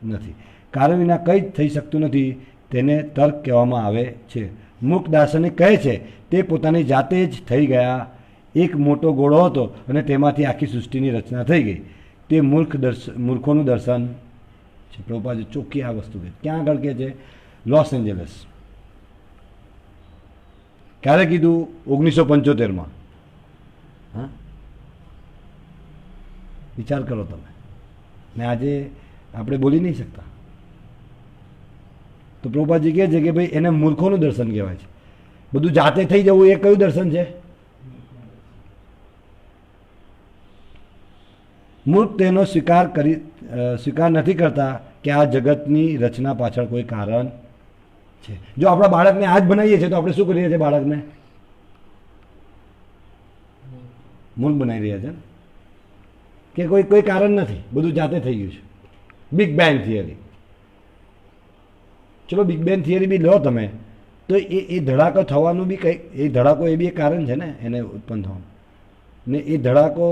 નથી. કારણ વિના કંઈ જ થઈ શકતું નથી. તેને તર્ક કહેવામાં આવે છે. મૂક દાર્શનિક કહે છે તે પોતાની જાતે જ થઈ ગયા. એક મોટો ગોળો હતો અને તેમાંથી આખી સૃષ્ટિની રચના થઈ ગઈ. તે મૂર્ખોનું દર્શન છે. પ્રભુપાદજી ચોખ્ખી આ વસ્તુ કહે. ક્યાં આગળ કહે છે? Los Angeles. ક્યારે કીધું? 1975માં. હા, વિચાર કરો તમે. ને આજે આપણે બોલી નહીં શકતા. તો પ્રભુપાદજી કહે છે કે ભાઈ એને મૂર્ખોનું દર્શન કહેવાય છે. બધું જાતે થઈ જવું એ કયું દર્શન છે? મૂર્ખ તેનો સ્વીકાર નથી કરતા કે આ જગતની રચના પાછળ કોઈ કારણ છે. જો આપણા બાળકને આ જ બનાવીએ છીએ તો આપણે શું કરીએ છીએ? બાળકને મૂર્ખ બનાવી રહ્યા છે કે કોઈ કારણ નથી, બધું જાતે થઈ ગયું છે. Big bang theory. ચલો બિગ બેંગ થિયરી બી લો તમે, તો એ ધડાકો થવાનું બી કંઈક, એ ધડાકો એ બી એક કારણ છે ને એને ઉત્પન્ન થવાનું. ને એ ધડાકો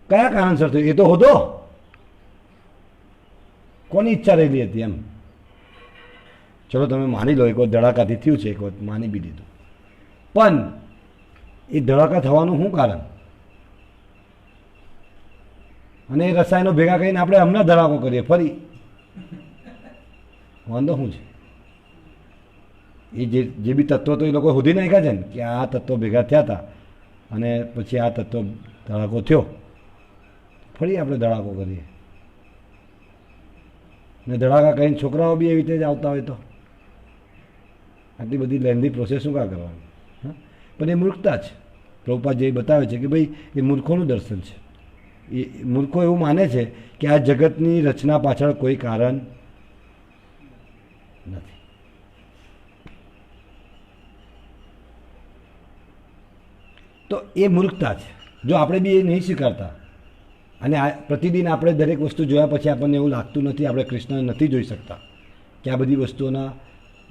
કયા કારણસર થયું? એ તો હોતો કોની ઈચ્છા રહેલી હતી એમ. ચલો તમે માની લો એક વખત ધડાકાથી થયું છે, એક વખત માની બી દીધું, પણ એ ધડાકા થવાનું શું કારણ? અને એ રસાયણો ભેગા કરીને આપણે હમણાં ધડાકો કરીએ ફરી, વાંધો શું છે? એ જે બી તત્વો તો એ લોકો શોધી નાખ્યા છે ને કે આ તત્વો ભેગા થયા હતા અને પછી આ તત્વો ધડાકો થયો, ફરી આપણે ધડાકો કરીએ. ને ધડાકા કરીને છોકરાઓ બી એવી રીતે જ આવતા હોય તો આટલી બધી લેન્ધી પ્રોસેસ શું કાં કરવાની? હા, પણ એ મૂર્ખતા છે. પ્રભુપાદ જે બતાવે છે કે ભાઈ એ મૂર્ખોનું દર્શન છે. એ મૂર્ખો એવું માને છે કે આ જગતની રચના પાછળ કોઈ કારણ નથી. તો એ મૂર્ખતા છે. જો આપણે બી એ નહીં સ્વીકારતા અને આ પ્રતિદિન આપણે દરેક વસ્તુ જોયા પછી આપણને એવું લાગતું નથી, આપણે કૃષ્ણ નથી જોઈ શકતા કે આ બધી વસ્તુઓના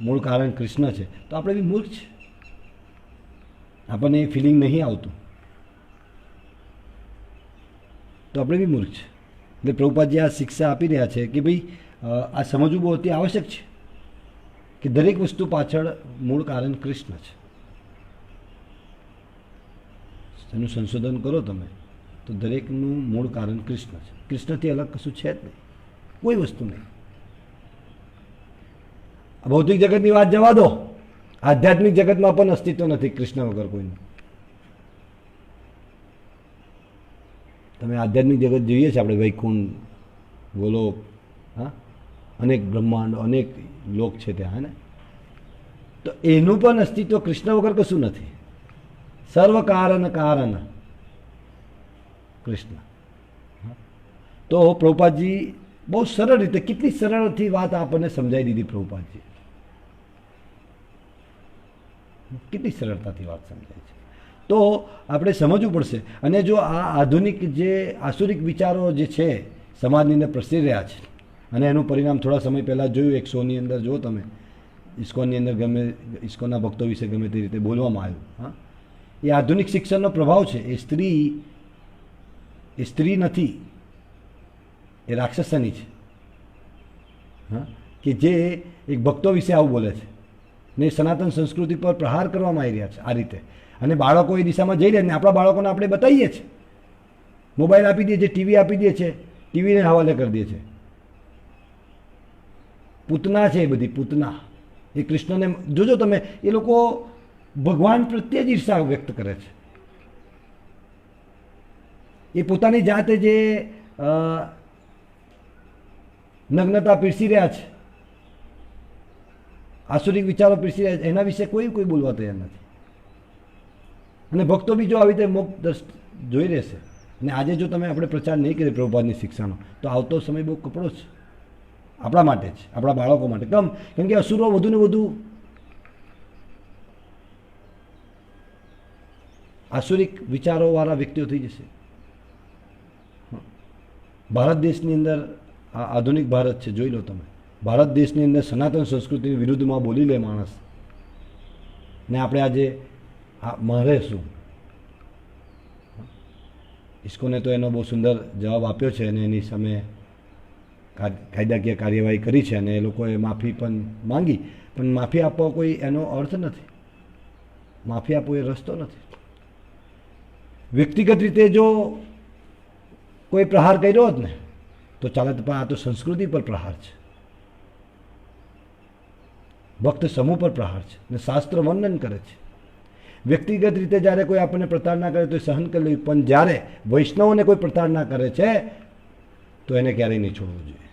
મૂળ કારણ કૃષ્ણ છે, તો આપણે બી મૂર્ખ છે. આપણને એ ફિલિંગ નહીં આવતું તો આપણે બી મૂર્ખ છે. એટલે પ્રભુપાદજી આ શિક્ષા આપી રહ્યા છે કે ભાઈ આ સમજવું બહુ અતિ આવશ્યક છે કે દરેક વસ્તુ પાછળ મૂળ કારણ કૃષ્ણ છે. એનું સંશોધન કરો તમે તો દરેકનું મૂળ કારણ કૃષ્ણ છે. કૃષ્ણથી અલગ કશું છે જ નહીં, કોઈ વસ્તુ નહીં. ભૌતિક જગતની વાત જવા દો, આધ્યાત્મિક જગતમાં પણ અસ્તિત્વ નથી કૃષ્ણ વગર કોઈનું. તમે આધ્યાત્મિક જગત જોઈએ છે આપણે, વૈકુંઠ, ગોલોક, હા, અનેક બ્રહ્માંડ, અનેક લોક છે ત્યાં, હે ને? તો એનું પણ અસ્તિત્વ કૃષ્ણ વગર કશું નથી. સર્વ કારણ કારણ કૃષ્ણ. તો પ્રભુપાદજી બહુ સરળ રીતે, કેટલી સરળથી વાત આપણને સમજાવી દીધી પ્રભુપાદજી, કેટલી સરળતાથી વાત સમજાય છે. તો આપણે સમજવું પડશે. અને જો આ આધુનિક જે આસુરિક વિચારો જે છે સમાજની અંદર પ્રસરી રહ્યા છે, અને એનું પરિણામ થોડા સમય પહેલાં જોયું એક શોની અંદર, જો તમે ઇસ્કોનની અંદર ગમે ઇસ્કોનના ભક્તો વિશે ગમે તે રીતે બોલવામાં આવ્યું, હા, એ આધુનિક શિક્ષણનો પ્રભાવ છે. એ સ્ત્રી નથી, એ રાક્ષસની છે, હા, કે જે એક ભક્તો વિશે આવું બોલે છે ને સનાતન સંસ્કૃતિ પર પ્રહાર કરવામાં આવી રહ્યા છે આ રીતે. અને બાળકો એ દિશામાં જઈ રહ્યા ને આપણા બાળકોને આપણે બતાવીએ છીએ, મોબાઈલ આપી દઈએ છીએ, ટીવી આપી દઈએ છીએ, ટીવીને હવાલે કરી દઈએ છીએ. પૂતના છે એ બધી, પૂતના. એ કૃષ્ણને જોજો તમે, એ લોકો ભગવાન પ્રત્યે જ ઈર્ષા વ્યક્ત કરે છે. એ પોતાની જાતે જે નગ્નતા પીરસી રહ્યા છે, આસુરિક વિચારો પીરસી રહ્યા છે, એના વિશે કોઈ બોલવા તૈયાર નથી. અને ભક્તો બી જો આવી રીતે મુખ જોઈ રહેશે, અને આજે જો તમે આપણે પ્રચાર નહીં કરીએ પ્રભુપાદની શિક્ષાનો, તો આવતો સમય બહુ કપડો છે આપણા માટે જ, આપણા બાળકો માટે. કેમ કે અસુરો વધુ ને વધુ આસુરિક વિચારોવાળા વ્યક્તિઓ થઈ જશે. ભારત દેશની અંદર આ આધુનિક ભારત છે, જોઈ લો તમે. ભારત દેશની અંદર સનાતન સંસ્કૃતિની વિરુદ્ધમાં બોલી લે માણસ, ને આપણે આજે મારે શું? ઇસ્કોને તો એનો બહુ સુંદર જવાબ આપ્યો છે અને એની સામે કાયદાકીય કાર્યવાહી કરી છે અને એ લોકોએ માફી પણ માંગી. પણ માફી આપવા કોઈ એનો અર્થ નથી, માફી આપવો એ રસ્તો નથી. વ્યક્તિગત રીતે જો કોઈ પ્રહાર કર્યો હોત ને તો ચાલે, પણ આ તો સંસ્કૃતિ પર પ્રહાર છે, ભક્ત સમૂહ પર પ્રહાર છે, અને શાસ્ત્ર વર્ણન કરે છે. વ્યક્તિગત રીતે જ્યારે કોઈ આપણને પ્રતાડના કરે તો સહન કરી લેવી, પણ જ્યારે વૈષ્ણવોને કોઈ પ્રતાડના કરે છે તો એને ક્યારેય નહીં છોડવું જોઈએ.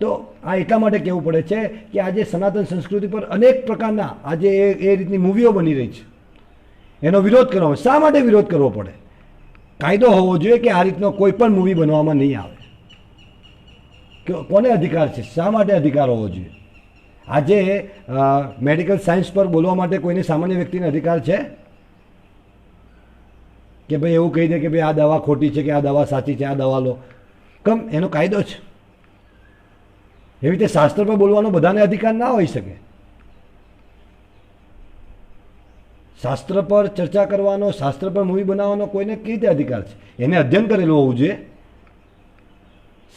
તો આ એટલા માટે કહેવું પડે છે કે આજે સનાતન સંસ્કૃતિ પર અનેક પ્રકારના આજે એ રીતની મૂવીઓ બની રહી છે, એનો વિરોધ કરવામાં. શા માટે વિરોધ કરવો પડે? કાયદો હોવો જોઈએ કે આ રીતનો કોઈ પણ મૂવી બનવામાં નહીં આવે. કોને અધિકાર છે? શા માટે અધિકાર હોવો જોઈએ? આજે મેડિકલ સાયન્સ પર બોલવા માટે કોઈને સામાન્ય વ્યક્તિને અધિકાર છે કે ભાઈ એવું કહી દે કે ભાઈ આ દવા ખોટી છે કે આ દવા સાચી છે, આ દવા લો? એનો કાયદો છે. એવી રીતે શાસ્ત્ર પર બોલવાનો બધાને અધિકાર ના હોઈ શકે. શાસ્ત્ર પર ચર્ચા કરવાનો, શાસ્ત્ર પર મૂવી બનાવવાનો કોઈને કેવી રીતે અધિકાર છે? એને અધ્યયન કરેલું હોવું જોઈએ.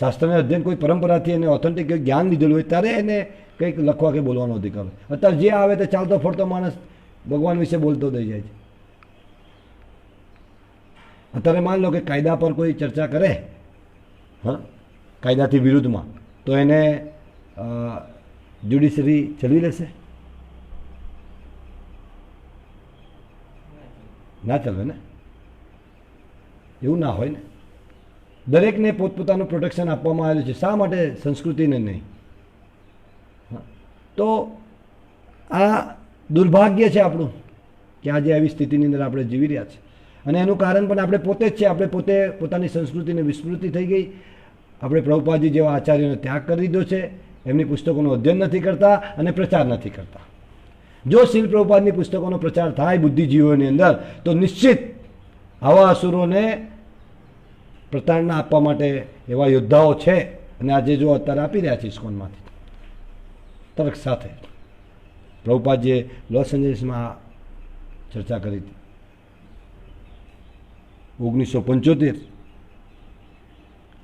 શાસ્ત્રને અધ્યયન કોઈ પરંપરાથી એને ઓથેન્ટિક કોઈ જ્ઞાન લીધેલું હોય ત્યારે એને કંઈક લખવા કે બોલવાનો અધિકાર હોય. અત્યારે જે આવે તે ચાલતો ફરતો માણસ ભગવાન વિશે બોલતો થઈ જાય છે. અત્યારે માન લો કે કાયદા પર કોઈ ચર્ચા કરે, હા, કાયદાથી વિરુદ્ધમાં, તો એને જ્યુડિશરી ચલવી લેશે? ના ચલવે ને. એવું ના હોય ને. દરેકને પોતપોતાનું પ્રોટેક્શન આપવામાં આવેલું છે. શા માટે સંસ્કૃતિને નહીં? તો આ દુર્ભાગ્ય છે આપણું કે આજે આવી સ્થિતિની અંદર આપણે જીવી રહ્યા છીએ. અને એનું કારણ પણ આપણે પોતે જ છે. આપણે પોતે પોતાની સંસ્કૃતિની વિસ્મૃતિ થઈ ગઈ. આપણે પ્રભુપાદજી જેવા આચાર્યોનો ત્યાગ કરી દીધો છે. એમની પુસ્તકોનું અધ્યયન નથી કરતા અને પ્રચાર નથી કરતા. જો શીલ પ્રભુપાદની પુસ્તકોનો પ્રચાર થાય બુદ્ધિજીવીઓની અંદર, તો નિશ્ચિત આવા અસુરોને પ્રતારણા આપવા માટે એવા યોદ્ધાઓ છે. અને આજે જો અત્યારે આપી રહ્યા છે ઇસ્કોનમાંથી તર્ક સાથે. પ્રભુપાદજીએ લોસ એન્જલિસમાં ચર્ચા કરી હતી 1975.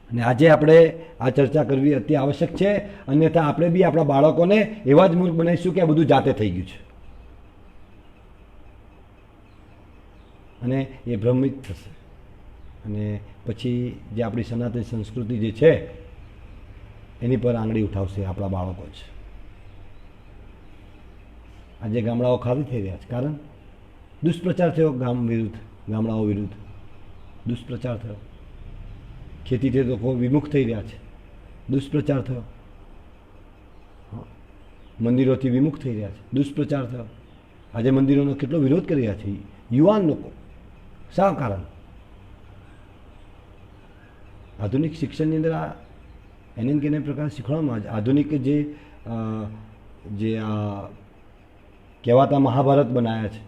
અને આજે આપણે આ ચર્ચા કરવી અતિ આવશ્યક છે. અન્યથા આપણે બી આપણા બાળકોને એવા જ મૂર્ખ બનાવીશું કે આ બધું જાતે થઈ ગયું છે, અને એ ભ્રમિત થશે. અને પછી જે આપણી સનાતન સંસ્કૃતિ જે છે એની પર આંગળી ઉઠાવશે આપણા બાળકો જ. આજે ગામડાઓ ખાલી થઈ રહ્યા છે. કારણ દુષ્પ્રચાર થયો ગામ વિરુદ્ધ, ગામડાઓ વિરુદ્ધ દુષ્પ્રચાર થયો. ખેતીથી લોકો વિમુખ થઈ રહ્યા છે, દુષ્પ્રચાર થયો. મંદિરોથી વિમુખ થઈ રહ્યા છે, દુષ્પ્રચાર થયો. આજે મંદિરોનો કેટલો વિરોધ કરી રહ્યા છે યુવાન લોકો. શા કારણ? આધુનિક શિક્ષણની અંદર આ એને કેને પ્રકાર શીખવાડવામાં આવે છે. આધુનિક જે આ કહેવાતા મહાભારત બનાવ્યા છે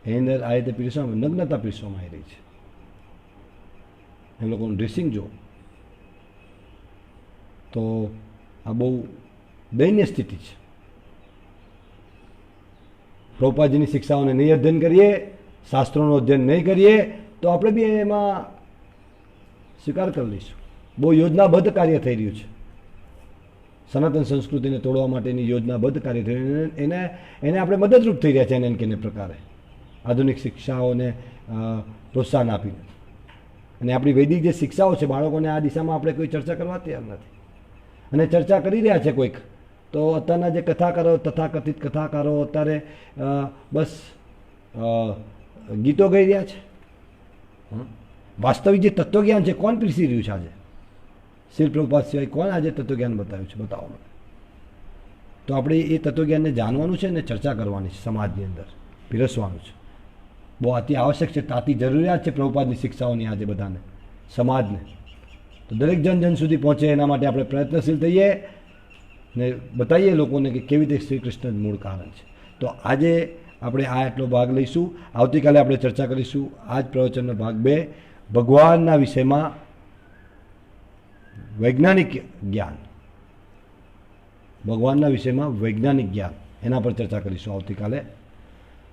એની અંદર આ રીતે પીરસવામાં, નગ્નતા પીરસવામાં આવી રહી છે. એમ લોકોનું ડ્રેસિંગ જો તો આ બહુ દયનીય સ્થિતિ છે. પ્રભુપાદજીની શિક્ષાઓને નહીં અધ્યયન કરીએ, શાસ્ત્રોનું અધ્યયન નહીં કરીએ, તો આપણે બી એમાં સ્વીકાર કરી લઈશું. બહુ યોજનાબદ્ધ કાર્ય થઈ રહ્યું છે. સનાતન સંસ્કૃતિને તોડવા માટેની યોજનાબદ્ધ કાર્ય થઈ રહ્યું. એને આપણે મદદરૂપ થઈ રહ્યા છે એને કેને પ્રકારે આધુનિક શિક્ષાઓને પ્રોત્સાહન આપીને. અને આપણી વૈદિક જે શિક્ષાઓ છે બાળકોને આ દિશામાં આપણે કોઈ ચર્ચા કરવા તૈયાર નથી. અને ચર્ચા કરી રહ્યા છે કોઈક, તો અત્યારના જે કથાકારો, તથાકથિત કથાકારો અત્યારે બસ ગીતો ગાઈ રહ્યા છે. વાસ્તવિક જે તત્વજ્ઞાન છે કોણ પીરસી રહ્યું છે આજે? શીલ પ્રભુપાદ સિવાય કોણ આજે તત્વજ્ઞાન બતાવ્યું છે? બતાવો મને. તો આપણે એ તત્વજ્ઞાનને જાણવાનું છે ને ચર્ચા કરવાની છે, સમાજની અંદર પીરસવાનું છે. બહુ અતિ આવશ્યક છે, તાતી જરૂરિયાત છે પ્રભુપાદની શિક્ષાઓની આજે બધાને, સમાજને. તો દરેક જન સુધી પહોંચે એના માટે આપણે પ્રયત્નશીલ થઈએ ને બતાવીએ લોકોને કે કેવી રીતે શ્રી કૃષ્ણ જ મૂળ કારણ છે. તો આજે આપણે આ એટલો ભાગ લઈશું. આવતીકાલે આપણે ચર્ચા કરીશું આ જ પ્રવચનનો ભાગ 2, ભગવાનના વિષયમાં વૈજ્ઞાનિક જ્ઞાન. ભગવાનના વિષયમાં વૈજ્ઞાનિક જ્ઞાન, એના પર ચર્ચા કરીશું આવતીકાલે.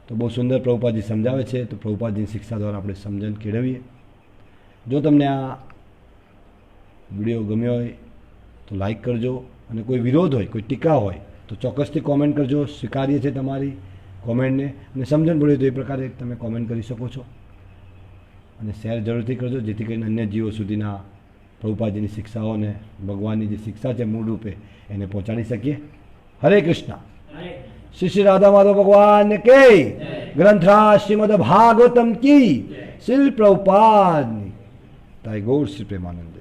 તો બહુ સુંદર પ્રભુપાદજી સમજાવે છે. તો પ્રભુપાદજીની શિક્ષા દ્વારા આપણે સમજણ કેળવીએ. જો તમને આ વિડીયો ગમ્યો હોય તો લાઈક કરજો, અને કોઈ વિરોધ હોય, કોઈ ટીકા હોય તો ચોક્કસથી કોમેન્ટ કરજો. સ્વીકારીએ છે તમારી કોમેન્ટને, અને સમજણ પડે તો એ પ્રકારે તમે કોમેન્ટ કરી શકો છો. અને શેર જરૂરથી કરજો જેથી કરીને અન્ય જીવો સુધીના પ્રભુપાદજીની શિક્ષાઓને, ભગવાનની જે શિક્ષા છે મૂળ રૂપે એને પહોંચાડી શકીએ. હરે કૃષ્ણ. શ્રી શ્રી રાધા માધવ ભગવાન કે ગ્રંથરાજ શ્રીમદ ભાગવતમ કી. શીલ પ્રભુપાદની તાઈ ગૌર શ્રી પ્રેમાનંદ.